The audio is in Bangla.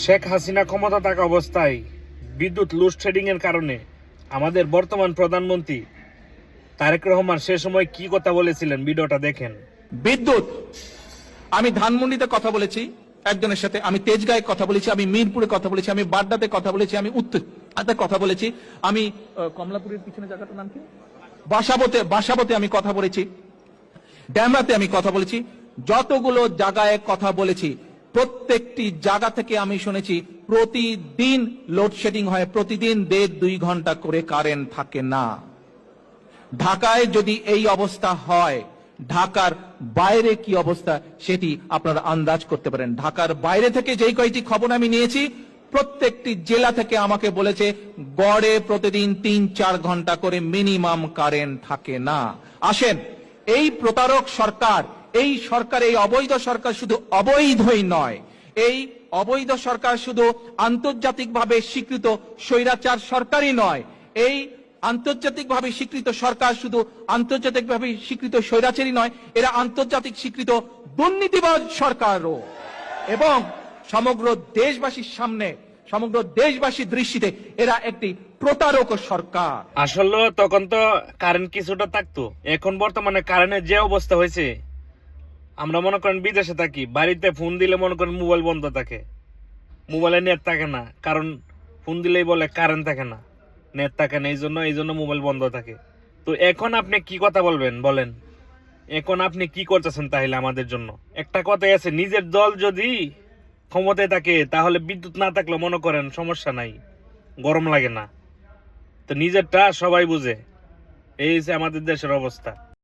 শেখ হাসিনা ক্ষমতা থাকা অবস্থায় বিদ্যুৎ লোডশেডিং এর কারণে আমাদের বর্তমান প্রধানমন্ত্রী তারেক রহমান সে সময় কি কথা বলেছিলেন, ভিডিওটা দেখেন। বিদ্যুৎ, আমি ধানমন্ডিতে কথা বলেছি একজনের সাথে, আমি তেজগাঁয়ে কথা বলেছি, আমি মিরপুরে কথা বলেছি, আমি বাড্ডাতে কথা বলেছি, আমি উত্তরাতে কথা বলেছি, আমি কমলাপুরের পিছনে জায়গাটার নাম কি, বাসাবোতে আমি কথা বলেছি, ড্যামরাতে আমি কথা বলেছি। যতগুলো জায়গায় কথা বলেছি প্রত্যেকটি জায়গা থেকে আমি শুনেছি প্রতিদিন লোডশেডিং হয়, প্রতিদিন 1.5-2 ঘন্টা করে কারেন্ট থাকে না। ঢাকায় যদি এই অবস্থা হয়, ঢাকার বাইরে কি অবস্থা সেটি আপনারা আন্দাজ করতে পারেন। ঢাকার বাইরে থেকে যেই কয়টি খবর আমি নিয়েছি, প্রত্যেকটি জেলা থেকে আমাকে বলেছে গড়ে প্রতিদিন 3-4 ঘন্টা করে মিনিমাম কারেন্ট থাকে না। আসেন, এই প্রতারক সরকার, এই সরকার, এই অবৈধ সরকার শুধু অবৈধই নয়, এই অবৈধ সরকার শুধু আন্তর্জাতিকভাবে স্বীকৃত স্বৈরাচার সরকারই নয়, এই আন্তর্জাতিকভাবে স্বীকৃত সরকার শুধু আন্তর্জাতিকভাবে স্বীকৃত স্বৈরাচারী নয়, এরা আন্তর্জাতিক স্বীকৃত দুর্নীতিবাজ সরকারও। এবং সমগ্র দেশবাসীর সামনে, সমগ্র দেশবাসীর দৃষ্টিতে এরা একটি প্রতারক সরকার। আসলে তখন তো কারেন্ট কিছুটা থাকতো, এখন বর্তমানে কারেন্টের যে অবস্থা হয়েছে, আমরা মনে করেন বিদেশে থাকি, বাড়িতে ফোন দিলে মনে করেন মোবাইল বন্ধ থাকে, মোবাইলে নেট থাকে না, কারণ ফোন দিলেই বলে কারেন্ট থাকে না, নেট থাকে না, এই জন্য মোবাইল বন্ধ থাকে। তো এখন আপনি কি কথা বলবেন বলেন? এখন আপনি কি করতেছেন তাহলে আমাদের জন্য? একটা কথাই আছে, নিজের দল যদি ক্ষমতায় থাকে তাহলে বিদ্যুৎ না থাকলে মনে করেন সমস্যা নাই, গরম লাগে না। তো নিজেরটা সবাই বুঝে, এই হচ্ছে আমাদের দেশের অবস্থা।